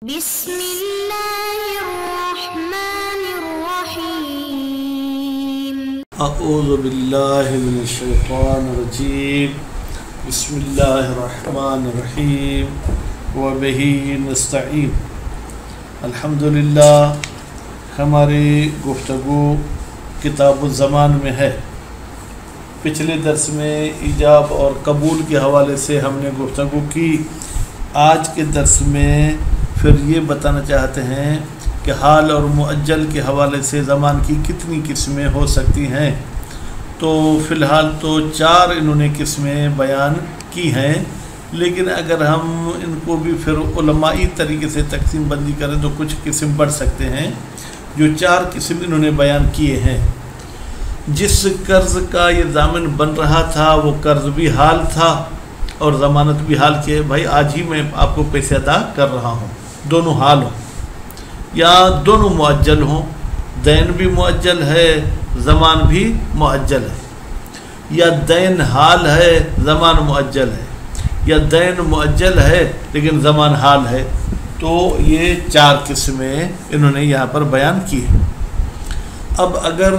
بسم اللہ الرحمن الرحیم اعوذ باللہ من الشیطان الرجیم بسم اللہ الرحمن الرحیم وبہ نستعین۔ الحمدللہ ہماری گفتگو کتاب الزمان میں ہے۔ پچھلے درس میں ایجاب اور قبول کے حوالے سے ہم نے گفتگو کی۔ آج کے درس میں پھر یہ بتانا چاہتے ہیں کہ حال اور مؤجل کے حوالے سے زمان کی کتنی قسمیں ہو سکتی ہیں۔ تو فی الحال تو 4 انہوں نے قسمیں بیان کی ہیں، لیکن اگر ہم ان کو بھی پھر علمائی طریقے سے تقسیم بندی کریں تو کچھ قسم بڑھ سکتے ہیں۔ جو 4 قسم انہوں نے بیان کیے ہیں، جس قرض کا یہ ضامن بن رہا تھا وہ قرض بھی حال تھا اور ضمانت بھی حال کی ہے، بھائی آج ہی میں آپ کو پیسے ادا کر رہا ہوں، دونوں حال ہوں یا دونوں مؤجل ہوں، دین بھی مؤجل ہے زمان بھی مؤجل ہے، یا دین حال ہے زمان مؤجل ہے، یا دین مؤجل ہے لیکن زمان حال ہے۔ تو یہ 4 قسمیں انہوں نے یہاں پر بیان کی ہیں۔ اب اگر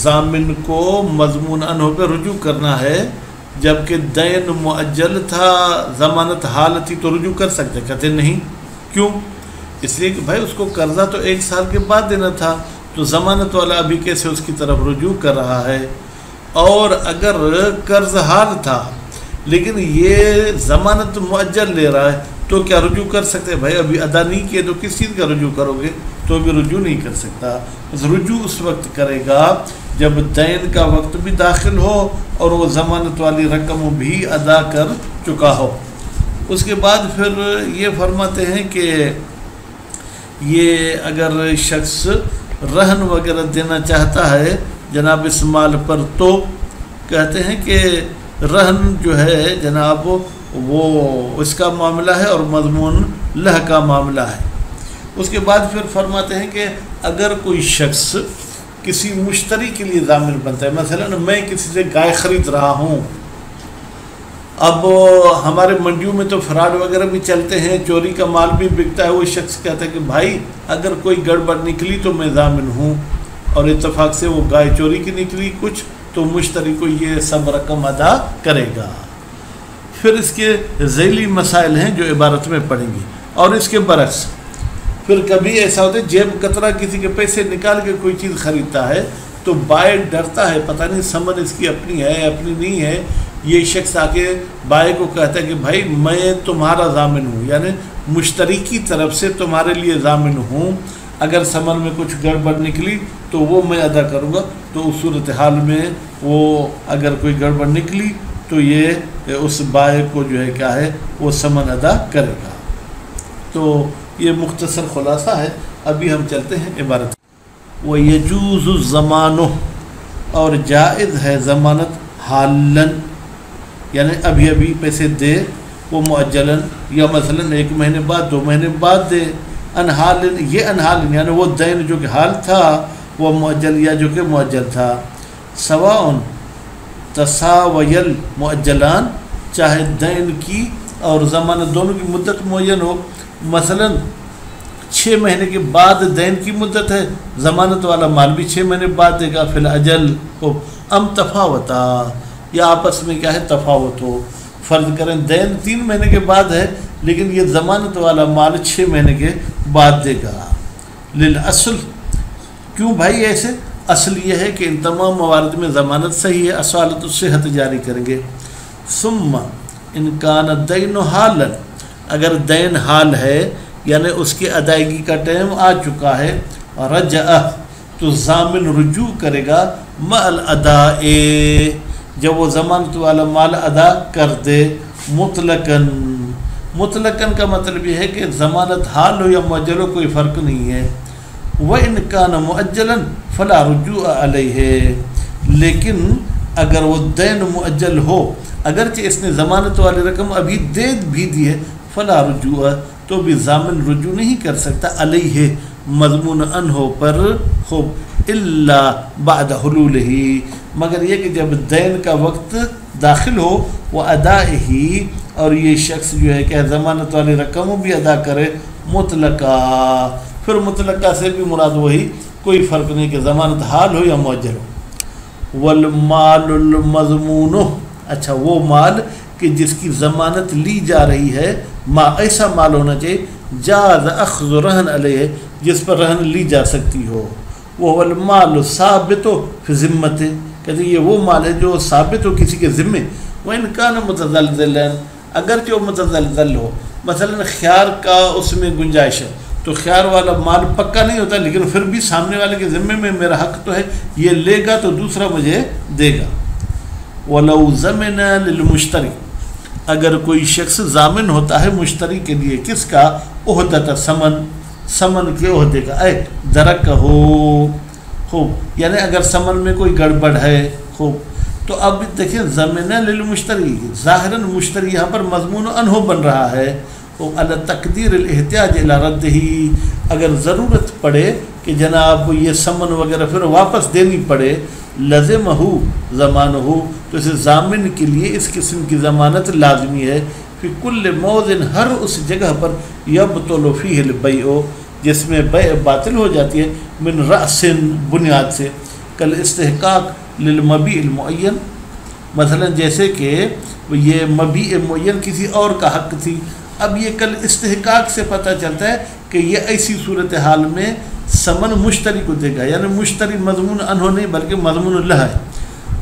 ضامن کو مضمون عنہ پہ رجوع کرنا ہے، جبکہ دین مؤجل تھا ضمانت حال تھی، تو رجوع کر سکتے؟ کہتے نہیں۔ کیوں؟ اس لیے کہ بھائی اس کو قرضہ تو 1 سال کے بعد دینا تھا، تو ضمانت والا ابھی کیسے اس کی طرف رجوع کر رہا ہے؟ اور اگر قرض حال تھا لیکن یہ ضمانت مؤجل لے رہا ہے تو کیا رجوع کر سکتے؟ بھائی ابھی ادا نہیں کیے تو کس چیز کا رجوع کرو گے؟ تو بھی رجوع نہیں کر سکتا۔ رجوع اس وقت کرے گا جب دین کا وقت بھی داخل ہو اور وہ ضمانت والی رقم بھی ادا کر چکا ہو۔ اس کے بعد پھر یہ فرماتے ہیں کہ یہ اگر شخص رہن وغیرہ دینا چاہتا ہے جناب اس مال پر، تو کہتے ہیں کہ رہن جو ہے جناب وہ اس کا معاملہ ہے اور مضمون لہ کا معاملہ ہے۔ اس کے بعد پھر فرماتے ہیں کہ اگر کوئی شخص کسی مشتری کے لیے ضامن بنتا ہے، مثلا میں کسی سے گائے خرید رہا ہوں، اب ہمارے منڈیوں میں تو فراڈ وغیرہ بھی چلتے ہیں، چوری کا مال بھی بکتا ہے، وہ شخص کہتا ہے کہ بھائی اگر کوئی گڑبڑ نکلی تو میں ضامن ہوں، اور اتفاق سے وہ گائے چوری کی نکلی کچھ، تو مشتری کو یہ سب رقم ادا کرے گا۔ پھر اس کے ذیلی مسائل ہیں جو عبارت میں پڑھیں گے۔ اور اس کے برعکس پھر کبھی ایسا ہوتا ہے جیب کترا کسی کے پیسے نکال کے کوئی چیز خریدتا ہے، تو بائع ڈرتا ہے، پتہ نہیں سمن اس کی اپنی ہے اپنی نہیں ہے، یہ شخص آ کے بائع کو کہتا ہے کہ بھائی میں تمہارا ضامن ہوں، یعنی مشتری کی طرف سے تمہارے لیے ضامن ہوں، اگر سمن میں کچھ گڑبڑ نکلی تو وہ میں ادا کروں گا۔ تو اس صورتحال میں وہ اگر کوئی گڑبڑ نکلی تو یہ اس بائع کو جو ہے کیا ہے وہ سمن ادا کرے گا۔ تو یہ مختصر خلاصہ ہے۔ ابھی ہم چلتے ہیں عبارت۔ وَيَجُوزُ الزَّمَانُ، اور جائز ہے ضمانت حالاً، یعنی ابھی پیسے دے وہ مؤجلاً، یا مثلا 1 مہینے بعد 2 مہینے بعد دے، انحالاً، یہ انحالاً یعنی وہ دین جو کہ حال تھا وہ مؤجل یا جو کہ مؤجل تھا، سواء تساوی المؤجلان، چاہے دین کی اور ضمانت دونوں کی مدت معین ہو، مثلا 6 مہینے کے بعد دین کی مدت ہے، ضمانت والا مال بھی 6 مہینے بعد دے گا، فی الاجل ہو ام تفاوتا، یا آپس میں کیا ہے تفاوت ہو۔ فرض کریں دین 3 مہینے کے بعد ہے لیکن یہ ضمانت والا مال 6 مہینے کے بعد دے گا۔ للاصل، کیوں بھائی ایسے؟ اصل یہ ہے کہ ان تمام موارد میں ضمانت صحیح ہے، اصالت الصحت جاری کریں گے۔ ثم ان کان الدین حالا، اگر دین حال ہے یعنی اس کی ادائیگی کا ٹائم آ چکا ہے، رجع، تو ضامن رجوع کرے گا مع الاداء، جب وہ ضمانت والا مال ادا کر دے، مطلقاً کا مطلب یہ ہے کہ ضمانت حال ہو یا مؤجل ہو کوئی فرق نہیں ہے۔ وَإِنْ كَانَ مُؤَجَّلًا فَلَا رُجُوعَ عَلَيْهِ، لیکن اگر وہ دین مؤجل ہو، اگرچہ اس نے ضمانت والی رقم ابھی دے بھی دی ہے، فَلَا رُجُوعَ، تو بھی ضامن رجوع نہیں کر سکتا، علیہ مضمون عنہ پر ہو، الا بعد حلولہ، مگر یہ کہ جب دین کا وقت داخل ہو وہ ادا ہی، اور یہ شخص جو ہے کہ ضمانت والی رقم بھی ادا کرے مطلقہ. پھر مطلقہ سے بھی مراد وہی، کوئی فرق نہیں کہ ضمانت حال ہو یا مؤجل ہو. والمال المضمون، اچھا وہ مال کہ جس کی ضمانت لی جا رہی ہے، ایسا مال ہونا چاہیے جاز اخذ رہن علیہ، جس پر رہن لی جا سکتی ہو. وہ المال ثابت فی ذمت، کہتے ہیں یہ وہ مال ہے جو ثابت ہو کسی کے ذمے. وَإِنْ كَانَ مُتَزَلْزِلًا، اگرچہ وہ متزلزل ہو، مثلا خیار کا اس میں گنجائش ہے تو خیار والا مال پکا نہیں ہوتا، لیکن پھر بھی سامنے والے کے ذمے میں میرا حق تو ہے، یہ لے گا تو دوسرا مجھے دے گا. وَلَوْ زَمِنَ لِلْمُشْتَرِي، اگر کوئی شخص ضامن ہوتا ہے مشتری کے لیے، کس کا؟ عہدۃ سمن کے عہدے کا، درک ہو خوب، یعنی اگر سمن میں کوئی گڑبڑ ہے خوب. تو اب دیکھیں ضمن للمشتری، ظاہراً مشتری یہاں پر مضمون انہو بن رہا ہے. علی تقدیر الاحتیاج الی رده، اگر ضرورت پڑے کہ جناب یہ سمن وغیرہ پھر واپس دینی پڑے، لازمہ ضمانہ، تو اسے ضامن کے لیے اس قسم کی ضمانت لازمی ہے. فی کل موضع، ہر اس جگہ پر یبطل فیہ البیع، جس میں بیع باطل ہو جاتی ہے، من رأس، بنیاد سے. کل استحقاق للمبیع المعین، مثلا جیسے کہ یہ مبیع معین کسی اور کا حق تھی. اب یہ کل استحقاق سے پتہ چلتا ہے کہ یہ ایسی صورتحال میں سمن مشتری کو دے گا، یعنی مشتری مضمون انہو نہیں بلکہ مضمون اللہ ہے.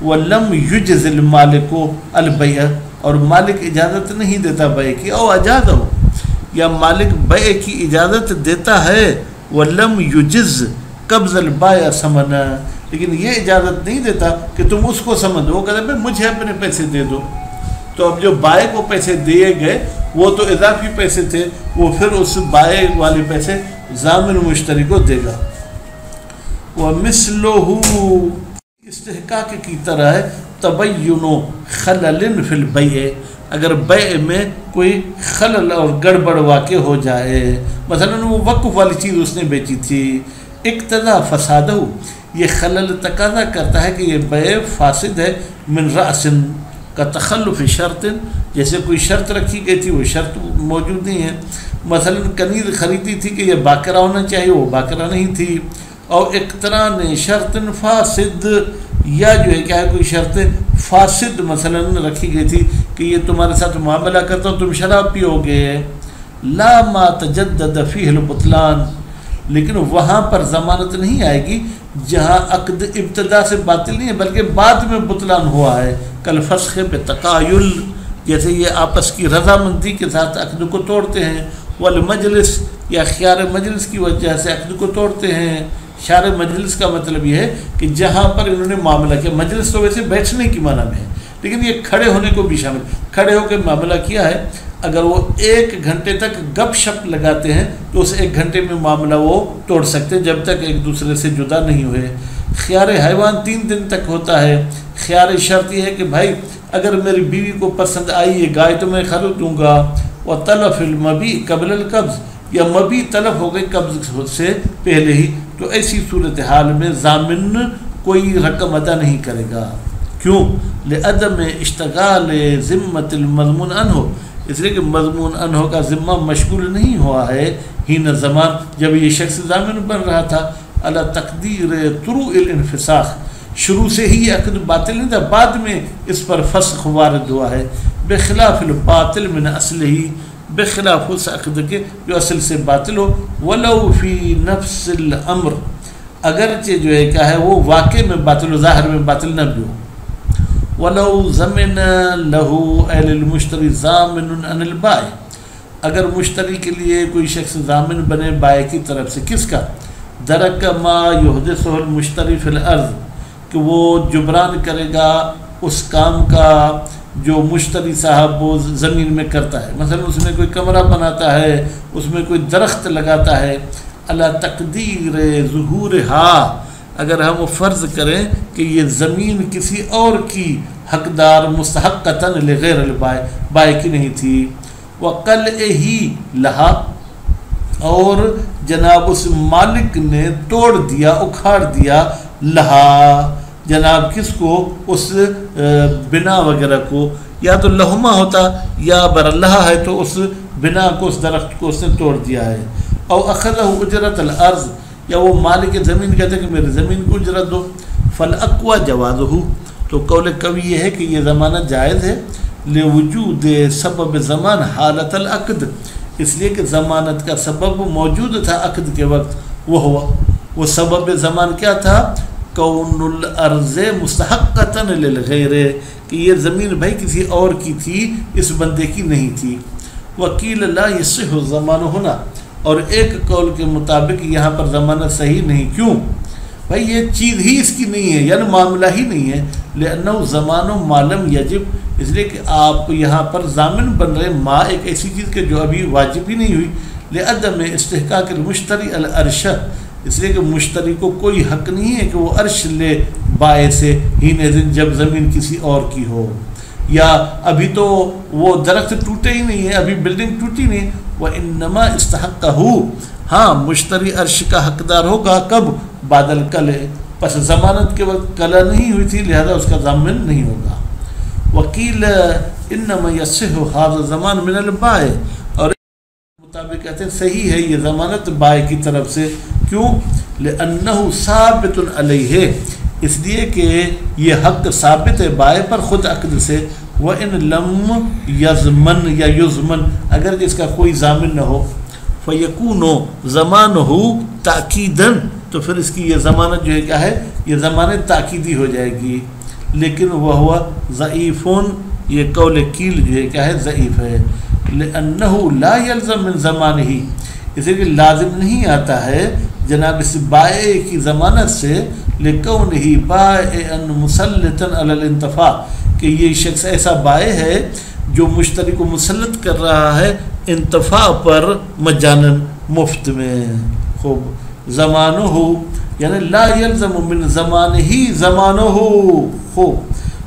وَلَمْ يُجْزِ الْمَالِكُ الْبَيْعَ، اور مالک اجازت نہیں دیتا بیع کی، او اجازہ ہو، یا مالک بیع کی اجازت دیتا ہے. وَلَمْ يُجِزْ قبض الْبَائِعَ ثَمَنًا، لیکن یہ اجازت نہیں دیتا کہ تم اس کو سمن دو. وہ کہتا ہے مجھے اپنے پیسے دے دو. تو اب جو بائع کو پیسے دیے گئے وہ تو اضافی پیسے تھے، وہ پھر اس بائع والے پیسے ضامن مشتری کو دے گا. وَمِثْلُهُ، استحقاق کی طرح ہے تبین خلل فی البیع، اگر بیع میں کوئی خلل اور گڑبڑ واقع ہو جائے، مثلا وہ وقف والی چیز اس نے بیچی تھی، اقتضا فسادہ، یہ خلل تقاضا کرتا ہے کہ یہ بیع فاسد ہے. من رأس کا تخلف شرط، جیسے کوئی شرط رکھی گئی تھی وہ شرط موجود نہیں ہے. مثلا کنیز خریدی تھی کہ یہ باقرہ ہونا چاہیے، وہ باقرہ نہیں تھی. اور اقتران شرط فاسد، یا جو ہے کیا ہے کوئی شرط فاسد مثلا رکھی گئی تھی کہ یہ تمہارے ساتھ معاملہ کرتا ہوں تم شراب پیو گے. لا ما تجدد فیہ البطلان، لیکن وہاں پر ضمانت نہیں آئے گی جہاں عقد ابتدا سے باطل نہیں ہے بلکہ بعد میں بطلان ہوا ہے. کل فسخ پہ تقایل، جیسے یہ آپس کی رضامندی کے ساتھ عقد کو توڑتے ہیں. والمجلس، یا خیار مجلس کی وجہ سے عقد کو توڑتے ہیں. خیار مجلس کا مطلب یہ ہے کہ جہاں پر انہوں نے معاملہ کیا، مجلس تو ویسے بیٹھنے کی معنی میں ہے لیکن یہ کھڑے ہونے کو بھی شامل، کھڑے ہو کے معاملہ کیا ہے. اگر وہ 1 گھنٹے تک گپ شپ لگاتے ہیں تو اس 1 گھنٹے میں معاملہ وہ توڑ سکتے ہیں جب تک ایک دوسرے سے جدا نہیں ہوئے. خیار حیوان 3 دن تک ہوتا ہے. خیار شرط یہ ہے کہ بھائی اگر میری بیوی کو پسند آئی یہ گائے تو میں خرید دوں گا. وطلف المبیع قبل القبض، یا مبیع طلب ہو گئی قبض سے پہلے ہی، تو ایسی صورتحال میں ضامن کوئی رقم ادا نہیں کرے گا. کیوں؟ لعدم اشتغال ذمت المضمون عنہ، اس لیے کہ مضمون عنہ کا ذمہ مشغول نہیں ہوا ہے ہین زمان جب یہ شخص ضامن بن رہا تھا. علی تقدیر طروء الانفساخ، شروع سے ہی عقد باطل نہیں تھا، بعد میں اس پر فسخ وارد ہوا ہے. بخلاف الباطل من اصلہ، بخلاف اس عقد کے جو اصل سے باطل ہو. ولو فی نفس الامر، اگرچہ جو ہے کیا ہے وہ واقع میں باطل ہو، ظاہر میں باطل نہ بھی ہو. ولو ضمن له اہل المشتری ضامن عن البائع، اگر مشتری کے لیے کوئی شخص ضامن بنے بائع کی طرف سے، کس کا؟ درک ما یحدثہ المشتری فی الارض، کہ وہ جبران کرے گا اس کام کا جو مشتری صاحب وہ زمین میں کرتا ہے. مثلا اس میں کوئی کمرہ بناتا ہے، اس میں کوئی درخت لگاتا ہے. اللہ تقدیر ظہورہا، اگر ہم وہ فرض کریں کہ یہ زمین کسی اور کی حقدار مستحقتاً لغیر البائع، بائع کی نہیں تھی. وَقَلْعِهِ لَهَا، اور جناب اس مالک نے توڑ دیا، اکھاڑ دیا، لہا جناب کس کو؟ اس بنا وغیرہ کو. یا تو لہما ہوتا یا براللہ ہے تو اس بنا کو اس درخت کو اس نے توڑ دیا ہے. او اخذہ اجرت الارض یا وہ مالک زمین کہتے ہیں کہ میری زمین کو اجرت دو. فالاقوى جوازہ تو قول قوی یہ ہے کہ یہ ضمانت جائز ہے. لوجود سبب زمان حالت العقد اس لیے کہ ضمانت کا سبب موجود تھا عقد کے وقت. وہ سبب زمان کیا تھا؟ کون الارض مستحقتا للغیر کہ یہ زمین بھائی کسی اور کی تھی اس بندے کی نہیں تھی. وکیل لا یصح الضمان ہونا اور ایک قول کے مطابق یہاں پر ضمانت صحیح نہیں. کیوں بھائی یہ چیز ہی اس کی نہیں ہے یعنی معاملہ ہی نہیں ہے. لأنہ زمان ما لم یجب اس لیے کہ آپ یہاں پر ضامن بن رہے ما ایک ایسی چیز کے جو ابھی واجب ہی نہیں ہوئی. لعدم استحقاق المشتری العرش اس لیے کہ مشتری کو کوئی حق نہیں ہے کہ وہ عرش لے بائے سے حین جب زمین کسی اور کی ہو یا ابھی تو وہ درخت ٹوٹے ہی نہیں ہے ابھی بلڈنگ ٹوٹی نہیں. وَإِنَّمَا اسْتَحَقَّهُ ہاں مشتری عرش کا حقدار ہوگا کب؟ بعد الکل پس ضمانت کے وقت کلا نہیں ہوئی تھی لہذا اس کا ضامن نہیں ہوگا. وکیل انما یصح هذا الضمان من البائع اور مطابق کہتے ہیں صحیح ہے یہ ضمانت بائع کی طرف سے. کیوں؟ لأنه ثابت علیہ اس لیے کہ یہ حق ثابت ہے بائع پر خود عقد سے. وَإِن لَمْ يَضْمَنْ یا یضمن اگر اس کا کوئی ضامن نہ ہو فَيَكُونُ زَمَانُهُ تَأْكِيدًا تو پھر اس کی یہ ضمانت جو ہے کیا ہے یہ ضمانت تاکیدی ہو جائے گی. لیکن وہ ضعیف یہ قول کیل جو ہے کیا ہے ضعیف ہے. لأنه لا يلزم من زمانه اسے کہ لازم نہیں آتا ہے جناب اس بائع کی ضمانت سے لکونہ بائعا مسلطا علی الانتفاع کہ یہ شخص ایسا بائع ہے جو مشتری کو مسلط کر رہا ہے انتفاع پر مجانن مفت میں. خوب زمانہ یعنی لا یلزم من زمانہ زمانہ خوب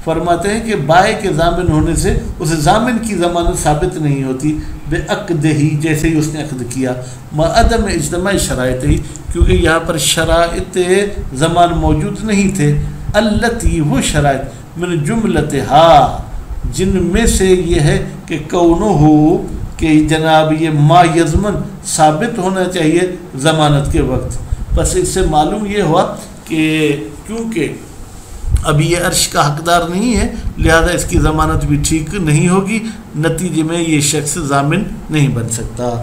فرماتے ہیں کہ بائع کے ضامن ہونے سے اس ضامن کی ضمانت ثابت نہیں ہوتی بے عقد ہی جیسے ہی اس نے عقد کیا. ما عدم اجتماع شرائط ہی کیونکہ یہاں پر شرائط زمان موجود نہیں تھے. التی وہ شرائط من جملتہا جن میں سے یہ ہے کہ کونہ ہو کہ جناب یہ ما یضمن ثابت ہونا چاہیے ضمانت کے وقت. بس اس سے معلوم یہ ہوا کہ کیونکہ ابھی یہ عرش کا حقدار نہیں ہے لہذا اس کی ضمانت بھی ٹھیک نہیں ہوگی نتیجے میں یہ شخص ضامن نہیں بن سکتا.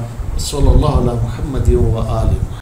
صلی اللہ علیہ محمد و آلہ.